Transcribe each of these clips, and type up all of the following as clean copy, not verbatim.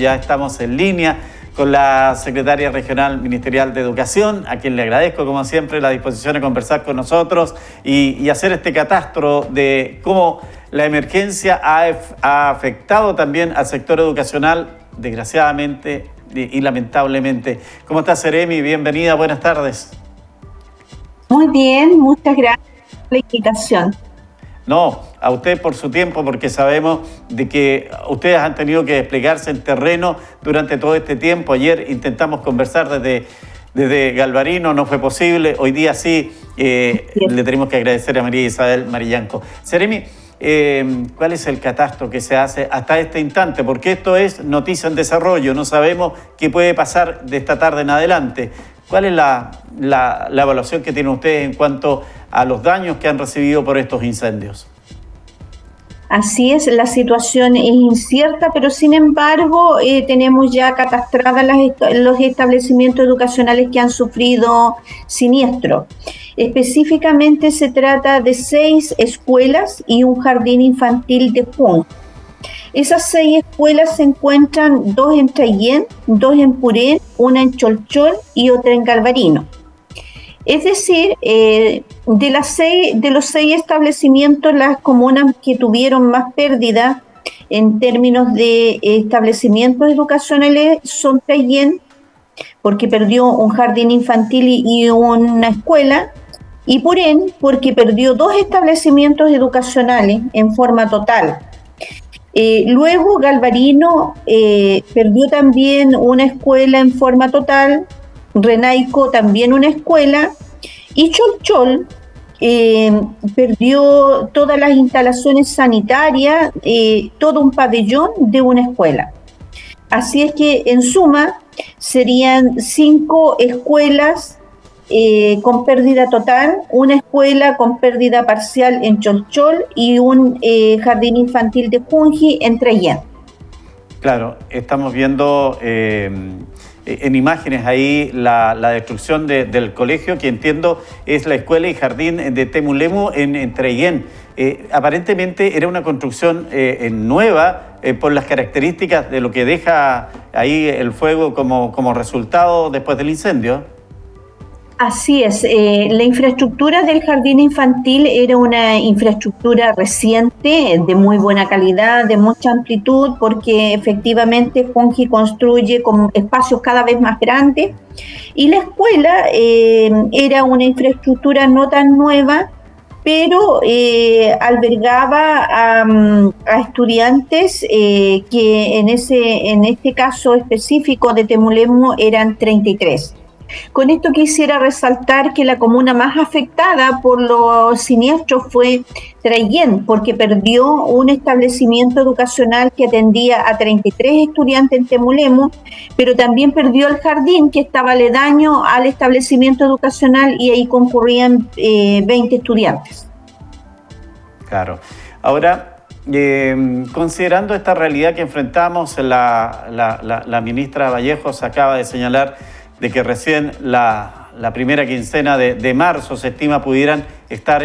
Ya estamos en línea con la secretaria regional ministerial de Educación, a quien le agradezco, como siempre, la disposición de conversar con nosotros y hacer este catastro de cómo la emergencia ha afectado también al sector educacional, desgraciadamente y lamentablemente. ¿Cómo está, Seremi? Bienvenida, buenas tardes. Muy bien, muchas gracias por la invitación. No, a usted por su tiempo, porque sabemos de que ustedes han tenido que desplegarse en terreno durante todo este tiempo. Ayer intentamos conversar desde Galvarino, no fue posible. Hoy día sí, le tenemos que agradecer a María Isabel Marillanco. Seremi, ¿cuál es el catastro que se hace hasta este instante? Porque esto es noticia en desarrollo, no sabemos qué puede pasar de esta tarde en adelante. ¿Cuál es la evaluación que tienen ustedes en cuanto a los daños que han recibido por estos incendios? Así es, la situación es incierta, pero sin embargo tenemos ya catastradas los establecimientos educacionales que han sufrido siniestro. Específicamente se trata de 6 escuelas y un jardín infantil de Junji. Esas 6 escuelas se encuentran 2 en Traillén, 2 en Purén, una en Cholchol y otra en Galvarino. Es decir, de los 6 establecimientos, las comunas que tuvieron más pérdida en términos de establecimientos educacionales son Traillén, porque perdió un jardín infantil y una escuela, y Purén, porque perdió 2 establecimientos educacionales en forma total. Luego Galvarino perdió también una escuela en forma total, Renaico también una escuela, y Cholchol perdió todas las instalaciones sanitarias, todo un pabellón de una escuela. Así es que en suma serían 5 escuelas con pérdida total, una escuela con pérdida parcial en Cholchol y un jardín infantil de Junji en Traillén. Claro, estamos viendo en imágenes ahí la destrucción del colegio, que entiendo es la escuela y jardín de Temulemo en Traillén. Aparentemente era una construcción nueva por las características de lo que deja ahí el fuego como resultado después del incendio. Así es, la infraestructura del jardín infantil era una infraestructura reciente, de muy buena calidad, de mucha amplitud, porque efectivamente Junji construye con espacios cada vez más grandes, y la escuela era una infraestructura no tan nueva, pero albergaba a estudiantes que en este caso específico de Temulemo eran 33. Con esto quisiera resaltar que la comuna más afectada por los siniestros fue Traillén, porque perdió un establecimiento educacional que atendía a 33 estudiantes en Temulemo, pero también perdió el jardín que estaba aledaño al establecimiento educacional y ahí concurrían 20 estudiantes. Claro. Ahora, considerando esta realidad que enfrentamos, la ministra Vallejos acaba de señalar de que recién la primera quincena de marzo se estima pudieran estar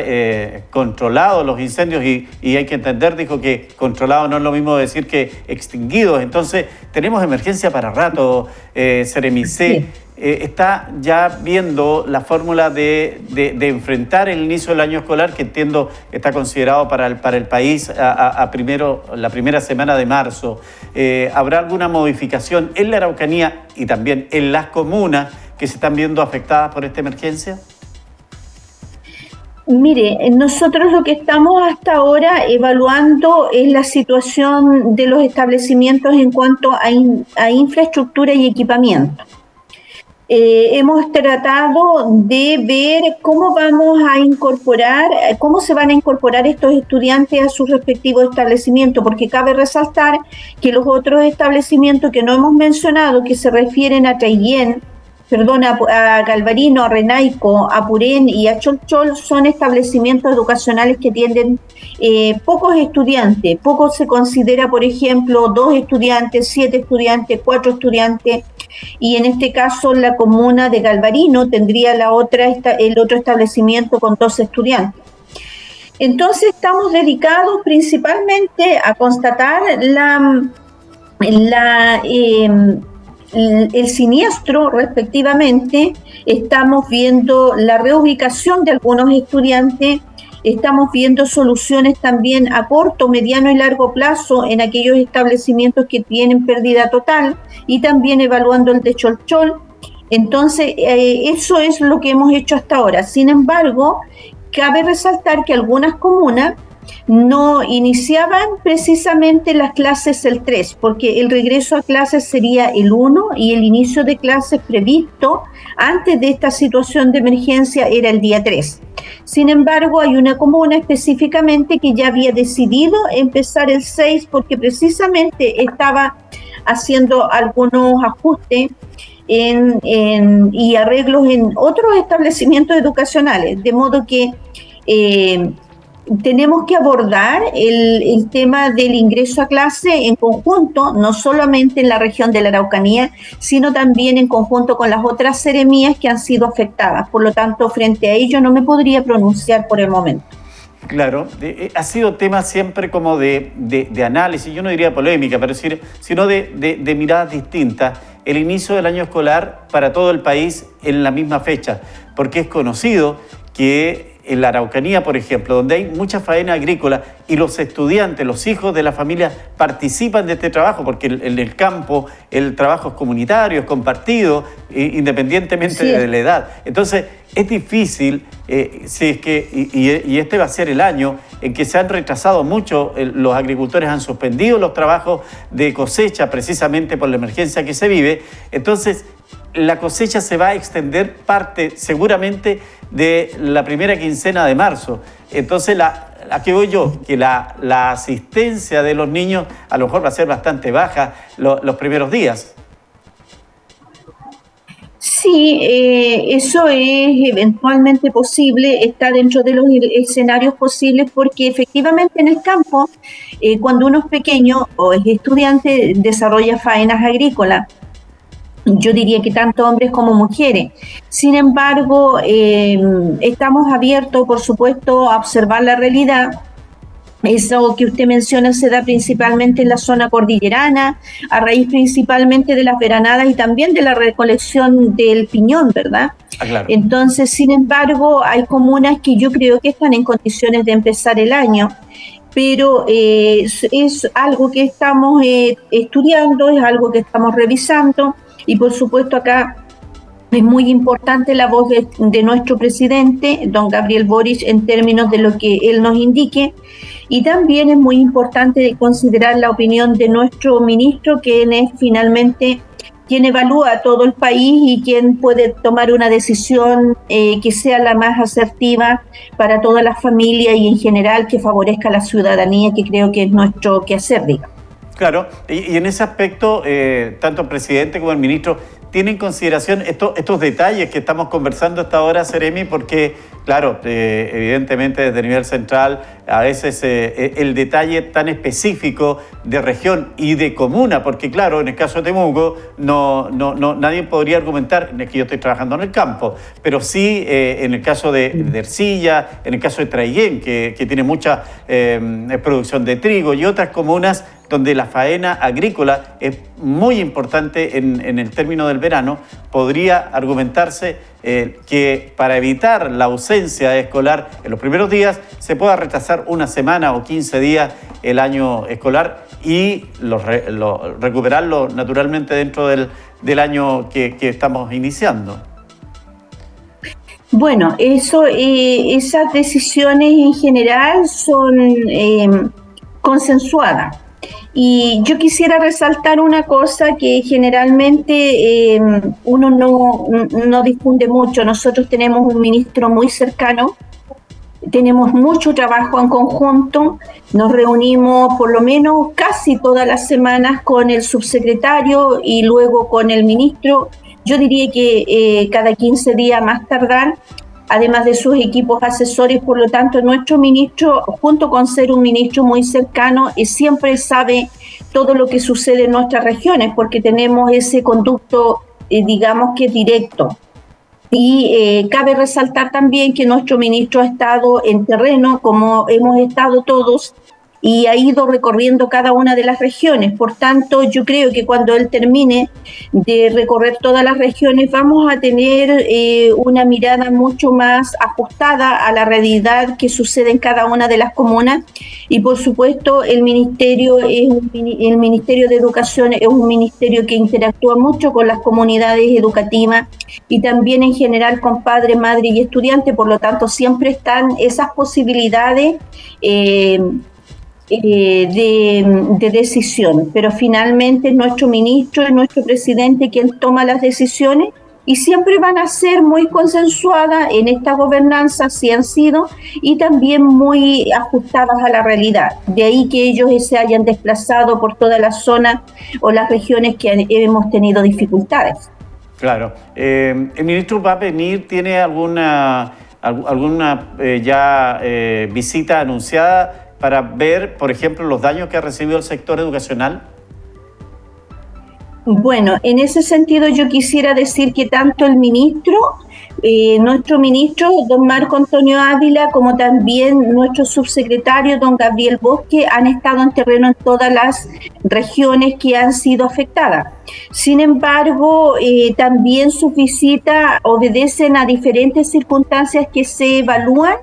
controlados los incendios y hay que entender, dijo que controlado no es lo mismo decir que extinguidos. Entonces tenemos emergencia para rato, Seremi. Sí. Está ya viendo la fórmula de enfrentar el inicio del año escolar, que entiendo está considerado para el país la primera semana de marzo. ¿Habrá alguna modificación en la Araucanía y también en las comunas que se están viendo afectadas por esta emergencia? Mire, nosotros lo que estamos hasta ahora evaluando es la situación de los establecimientos en cuanto a infraestructura y equipamiento. Hemos tratado de ver cómo se van a incorporar estos estudiantes a sus respectivos establecimientos, porque cabe resaltar que los otros establecimientos que no hemos mencionado, que se refieren a Traillén, a Galvarino, a Renaico, a Purén y a Cholchol, son establecimientos educacionales que tienen pocos estudiantes. Poco se considera, por ejemplo, 2 estudiantes, 7 estudiantes, 4 estudiantes, y en este caso la comuna de Galvarino tendría el otro establecimiento con 12 estudiantes. Entonces estamos dedicados principalmente a constatar el siniestro, respectivamente, estamos viendo la reubicación de algunos estudiantes, estamos viendo soluciones también a corto, mediano y largo plazo en aquellos establecimientos que tienen pérdida total y también evaluando el de Cholchol. Entonces, eso es lo que hemos hecho hasta ahora. Sin embargo, cabe resaltar que algunas comunas no iniciaban precisamente las clases el 3, porque el regreso a clases sería el 1 y el inicio de clases previsto antes de esta situación de emergencia era el día 3. Sin embargo, hay una comuna específicamente que ya había decidido empezar el 6 porque precisamente estaba haciendo algunos ajustes y arreglos en otros establecimientos educacionales, de modo que tenemos que abordar el tema del ingreso a clase en conjunto, no solamente en la región de la Araucanía, sino también en conjunto con las otras seremías que han sido afectadas. Por lo tanto, frente a ello no me podría pronunciar por el momento. Claro, ha sido tema siempre como de análisis, yo no diría polémica, pero sino de miradas distintas, el inicio del año escolar para todo el país en la misma fecha, porque es conocido que en la Araucanía, por ejemplo, donde hay mucha faena agrícola y los estudiantes, los hijos de la familia participan de este trabajo, porque en el campo el trabajo es comunitario, es compartido, independientemente sí, de la edad. Entonces, es difícil, si es que, y este va a ser el año en que se han retrasado mucho, los agricultores han suspendido los trabajos de cosecha precisamente por la emergencia que se vive. Entonces, la cosecha se va a extender parte seguramente de la primera quincena de marzo. Entonces, ¿a qué voy yo? Que la asistencia de los niños a lo mejor va a ser bastante baja los primeros días. Sí, eso es eventualmente posible, está dentro de los escenarios posibles, porque efectivamente en el campo, cuando uno es pequeño o es estudiante, desarrolla faenas agrícolas. Yo diría que tanto hombres como mujeres. Sin embargo, estamos abiertos, por supuesto, a observar la realidad. Eso que usted menciona se da principalmente en la zona cordillerana, a raíz principalmente de las veranadas y también de la recolección del piñón, ¿verdad? Ah, claro. Entonces, sin embargo, hay comunas que yo creo que están en condiciones de empezar el año, pero es algo que estamos estudiando, es algo que estamos revisando. Y por supuesto acá es muy importante la voz de nuestro presidente, don Gabriel Boric, en términos de lo que él nos indique. Y también es muy importante considerar la opinión de nuestro ministro, quien es finalmente quien evalúa a todo el país y quien puede tomar una decisión que sea la más asertiva para todas las familias y en general que favorezca a la ciudadanía, que creo que es nuestro quehacer, digamos. Claro, y en ese aspecto, tanto el presidente como el ministro tienen en consideración estos detalles que estamos conversando hasta ahora, Seremi, porque, claro, evidentemente desde el nivel central, a veces el detalle tan específico de región y de comuna, porque, claro, en el caso de Temuco, nadie podría argumentar, es que yo estoy trabajando en el campo, pero sí en el caso de Ercilla, en el caso de Traiguén, que tiene mucha producción de trigo, y otras comunas donde la faena agrícola es muy importante en el término del verano, podría argumentarse que para evitar la ausencia escolar en los primeros días se pueda retrasar una semana o 15 días el año escolar y recuperarlo naturalmente dentro del año que estamos iniciando. Bueno, esas decisiones en general son consensuadas. Y yo quisiera resaltar una cosa que generalmente uno no difunde mucho. Nosotros tenemos un ministro muy cercano, tenemos mucho trabajo en conjunto, nos reunimos por lo menos casi todas las semanas con el subsecretario y luego con el ministro. Yo diría que cada 15 días más tardar, además de sus equipos asesores. Por lo tanto, nuestro ministro, junto con ser un ministro muy cercano, siempre sabe todo lo que sucede en nuestras regiones, porque tenemos ese conducto, digamos que directo. Y cabe resaltar también que nuestro ministro ha estado en terreno, como hemos estado todos, y ha ido recorriendo cada una de las regiones. Por tanto, yo creo que cuando él termine de recorrer todas las regiones vamos a tener una mirada mucho más ajustada a la realidad que sucede en cada una de las comunas, y por supuesto el Ministerio de Educación es un ministerio que interactúa mucho con las comunidades educativas y también en general con padres, madres y estudiantes. Por lo tanto, siempre están esas posibilidades de decisión, pero finalmente es nuestro ministro y nuestro presidente quien toma las decisiones, y siempre van a ser muy consensuadas en esta gobernanza, sí han sido, y también muy ajustadas a la realidad. De ahí que ellos se hayan desplazado por toda la zona o las regiones que hemos tenido dificultades. Claro. ¿El ministro va a venir? ¿Tiene alguna visita anunciada para ver, por ejemplo, los daños que ha recibido el sector educacional? Bueno, en ese sentido yo quisiera decir que tanto el ministro, nuestro ministro, don Marco Antonio Ávila, como también nuestro subsecretario, don Gabriel Bosque, han estado en terreno en todas las regiones que han sido afectadas. Sin embargo, también sus visitas obedecen a diferentes circunstancias que se evalúan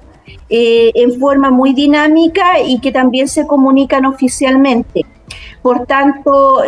en forma muy dinámica y que también se comunican oficialmente. Por tanto,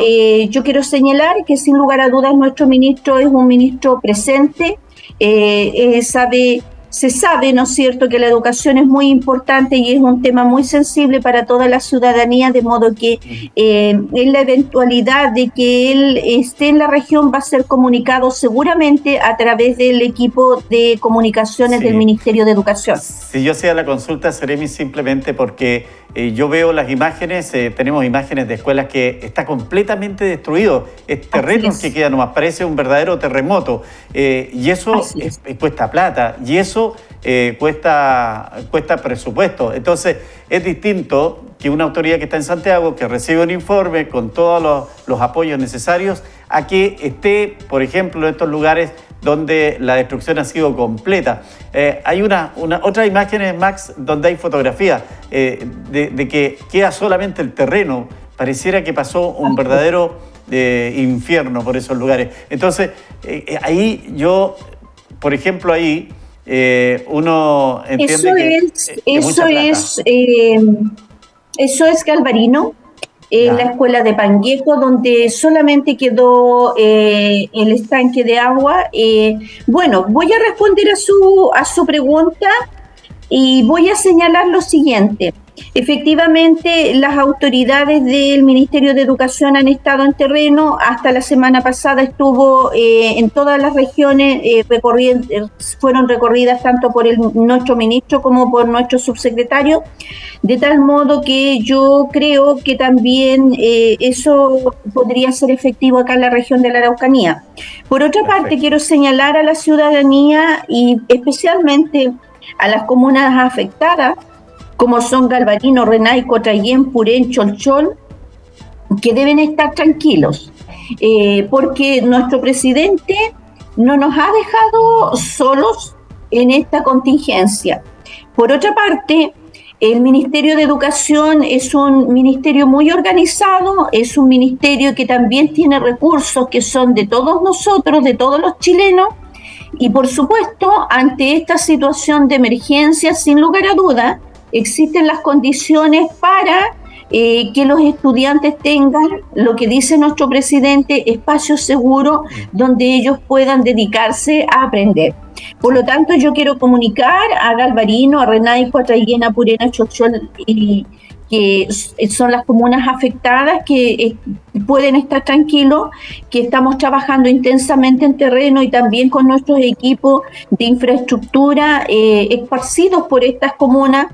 yo quiero señalar que sin lugar a dudas nuestro ministro es un ministro presente, se sabe, ¿no es cierto?, que la educación es muy importante y es un tema muy sensible para toda la ciudadanía, de modo que en la eventualidad de que él esté en la región va a ser comunicado seguramente a través del equipo de comunicaciones del Ministerio de Educación. Si yo hacía la consulta, Seremi, simplemente porque yo veo las imágenes, tenemos imágenes de escuelas que está completamente destruido, es terreno que queda nomás, parece un verdadero terremoto, y eso cuesta plata, y eso cuesta presupuesto. Entonces es distinto que una autoridad que está en Santiago, que recibe un informe con todos los apoyos necesarios, a que esté, por ejemplo, en estos lugares donde la destrucción ha sido completa. Hay otras imágenes, Max, donde hay fotografías de que queda solamente el terreno. Pareciera que pasó un verdadero infierno por esos lugares. Entonces, ahí yo, por ejemplo, ahí uno entiende eso es Galvarino. En la escuela de Panguejo, donde solamente quedó el estanque de agua. Bueno, voy a responder a su pregunta y voy a señalar lo siguiente. Efectivamente, las autoridades del Ministerio de Educación han estado en terreno. Hasta la semana pasada estuvo en todas las regiones, fueron recorridas tanto por nuestro ministro como por nuestro subsecretario, de tal modo que yo creo que también eso podría ser efectivo acá en la región de la Araucanía. Por otra parte, quiero señalar a la ciudadanía y especialmente a las comunas afectadas, como son Galvarino, Renaico, Trayén, Purén, Cholchol, que deben estar tranquilos, porque nuestro presidente no nos ha dejado solos en esta contingencia. Por otra parte, el Ministerio de Educación es un ministerio muy organizado, es un ministerio que también tiene recursos que son de todos nosotros, de todos los chilenos, y por supuesto, ante esta situación de emergencia, sin lugar a dudas, existen las condiciones para que los estudiantes tengan, lo que dice nuestro presidente, espacios seguros donde ellos puedan dedicarse a aprender. Por lo tanto, yo quiero comunicar a Galvarino, a Renaico, a Trayén, a Purén, a Cholchol, que son las comunas afectadas, que pueden estar tranquilos, que estamos trabajando intensamente en terreno y también con nuestros equipos de infraestructura esparcidos por estas comunas,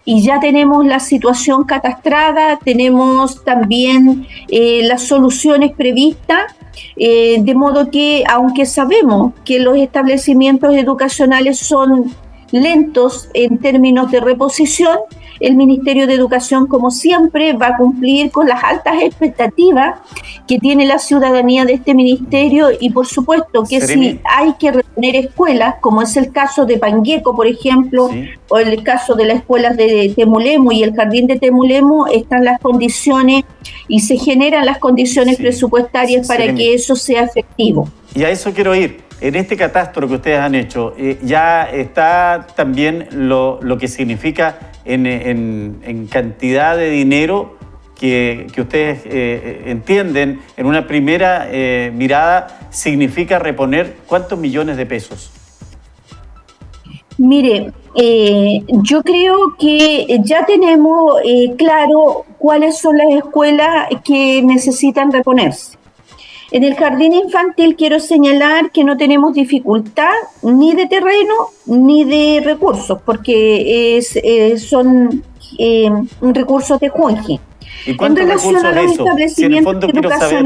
y ya tenemos la situación catastrada, tenemos también las soluciones previstas, de modo que, aunque sabemos que los establecimientos educacionales son lentos en términos de reposición, el Ministerio de Educación, como siempre, va a cumplir con las altas expectativas que tiene la ciudadanía de este ministerio y, por supuesto, que si hay que reponer escuelas, como es el caso de Pangueco, por ejemplo, sí, o el caso de las escuelas de Temulemo y el jardín de Temulemo, están las condiciones y se generan las condiciones presupuestarias para que eso sea efectivo. Y a eso quiero ir. En este catastro que ustedes han hecho, ya está también lo que significa en cantidad de dinero que ustedes entienden en una primera mirada significa reponer ¿cuántos millones de pesos? Mire, yo creo que ya tenemos claro cuáles son las escuelas que necesitan reponerse. En el jardín infantil quiero señalar que no tenemos dificultad ni de terreno ni de recursos, porque son recursos de Junji. ¿Y cuántos recursos es eso? Si en el fondo quiero saber,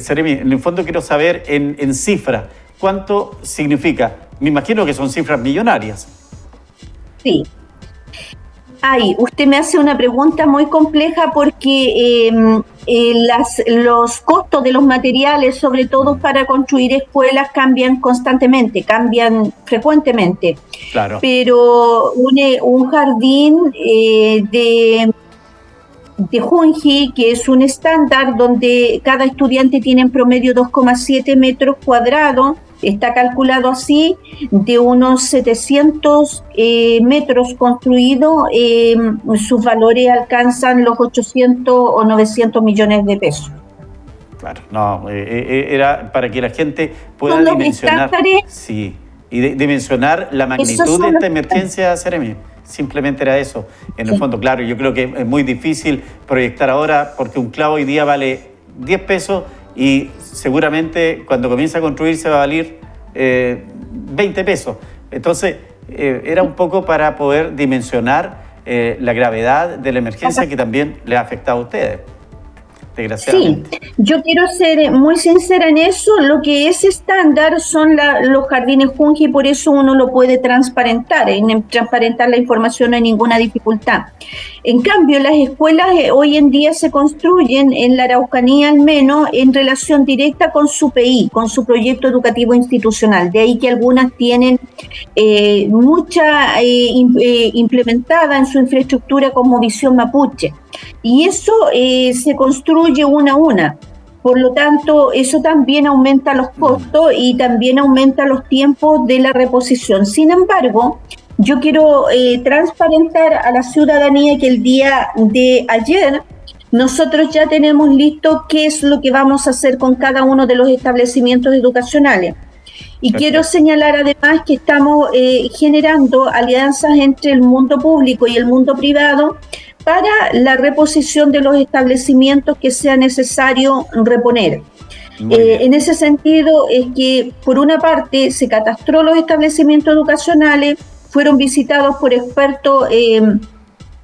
Seremi, en el fondo quiero saber en cifras, ¿cuánto significa? Me imagino que son cifras millonarias. Sí. Usted me hace una pregunta muy compleja porque los costos de los materiales, sobre todo para construir escuelas, cambian constantemente, cambian frecuentemente. Claro. Pero un jardín de Junji, que es un estándar donde cada estudiante tiene en promedio 2,7 metros cuadrados, está calculado así, de unos 700 metros construidos, sus valores alcanzan los 800 o 900 millones de pesos. Claro, no, era para que la gente pueda dimensionar, sí, y dimensionar la magnitud de esta emergencia, Seremi. Simplemente era eso. En el fondo, claro, yo creo que es muy difícil proyectar ahora porque un clavo hoy día vale 10 pesos y seguramente cuando comience a construirse va a valer 20 pesos. Entonces, era un poco para poder dimensionar la gravedad de la emergencia que también les ha afectado a ustedes, desgraciadamente. Sí, yo quiero ser muy sincera en eso. Lo que es estándar son los jardines Junji, por eso uno lo puede transparentar. En transparentar la información no hay ninguna dificultad. En cambio, las escuelas hoy en día se construyen en la Araucanía, al menos, en relación directa con su PI, con su proyecto educativo institucional. De ahí que algunas tienen mucha implementada en su infraestructura como visión mapuche. Y eso se construye una a una. Por lo tanto, eso también aumenta los costos y también aumenta los tiempos de la reposición. Sin embargo, yo quiero transparentar a la ciudadanía que el día de ayer nosotros ya tenemos listo qué es lo que vamos a hacer con cada uno de los establecimientos educacionales. Y quiero señalar además que estamos generando alianzas entre el mundo público y el mundo privado para la reposición de los establecimientos que sea necesario reponer. En ese sentido es que, por una parte, se catastró los establecimientos educacionales, fueron visitados por expertos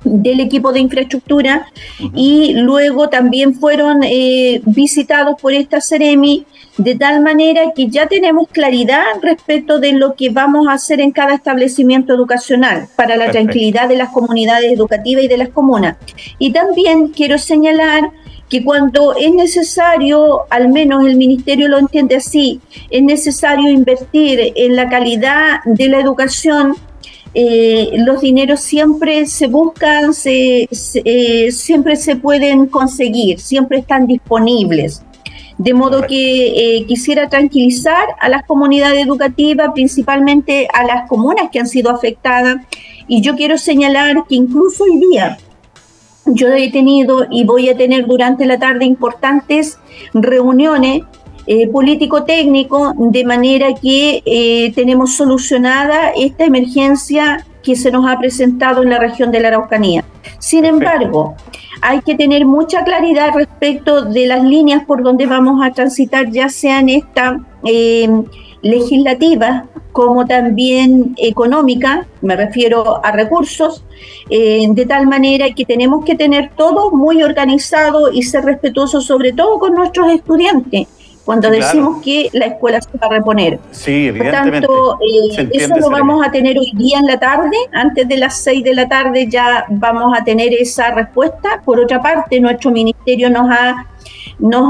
del equipo de infraestructura y luego también fueron visitados por esta Seremi, de tal manera que ya tenemos claridad respecto de lo que vamos a hacer en cada establecimiento educacional para la tranquilidad de las comunidades educativas y de las comunas. Y también quiero señalar que cuando es necesario, al menos el Ministerio lo entiende así, es necesario invertir en la calidad de la educación, los dineros siempre se buscan, siempre se pueden conseguir, siempre están disponibles. De modo que quisiera tranquilizar a las comunidades educativas, principalmente a las comunas que han sido afectadas. Y yo quiero señalar que incluso hoy día yo he tenido y voy a tener durante la tarde importantes reuniones político-técnico, de manera que tenemos solucionada esta emergencia que se nos ha presentado en la región de la Araucanía. Sin embargo, hay que tener mucha claridad respecto de las líneas por donde vamos a transitar, ya sean estas legislativas como también económicas, me refiero a recursos, de tal manera que tenemos que tener todo muy organizado y ser respetuosos sobre todo con nuestros estudiantes, cuando Sí, decimos claro. que la escuela se va a reponer. Sí, Por evidentemente. tanto, Se eso entiende, lo Seremi. vamos a tener hoy día en la tarde, antes de las 6 de la tarde ya vamos a tener esa respuesta. Por otra parte, nuestro ministerio nos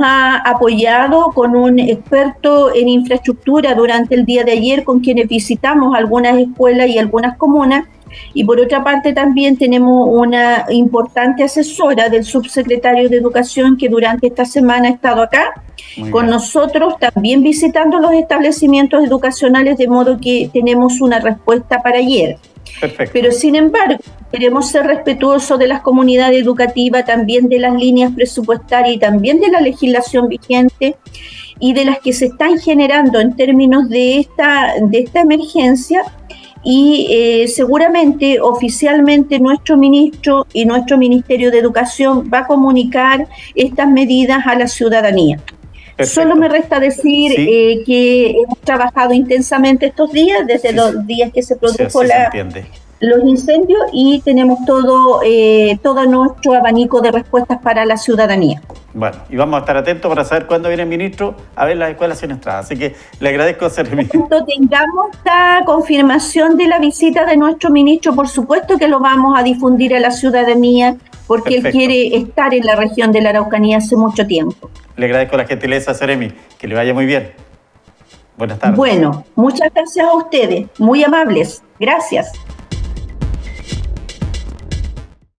ha apoyado con un experto en infraestructura durante el día de ayer, con quienes visitamos algunas escuelas y algunas comunas. Y por otra parte también tenemos una importante asesora del subsecretario de Educación que durante esta semana ha estado acá Muy con bien. nosotros, también visitando los establecimientos educacionales, de modo que tenemos una respuesta para ayer. Perfecto. Pero sin embargo, queremos ser respetuosos de las comunidades educativas, también de las líneas presupuestarias y también de la legislación vigente y de las que se están generando en términos de esta emergencia. Y seguramente oficialmente nuestro ministro y nuestro Ministerio de Educación va a comunicar estas medidas a la ciudadanía. Solo me Perfecto. resta decir Sí, que hemos trabajado intensamente estos días, desde sí, sí, los días que se sí, produjo así se entiende. los incendios, y tenemos todo nuestro abanico de respuestas para la ciudadanía. Bueno, y vamos a estar atentos para saber cuándo viene el ministro a ver las escuelas sin entrada. Así que le agradezco, Seremi. Cuando tengamos la confirmación de la visita de nuestro ministro, por supuesto que lo vamos a difundir a la ciudadanía, porque él Perfecto. quiere estar en la región de la Araucanía hace mucho tiempo. Le agradezco la gentileza, Seremi. Que le vaya muy bien. Buenas tardes. Bueno, muchas gracias a ustedes, muy amables. Gracias.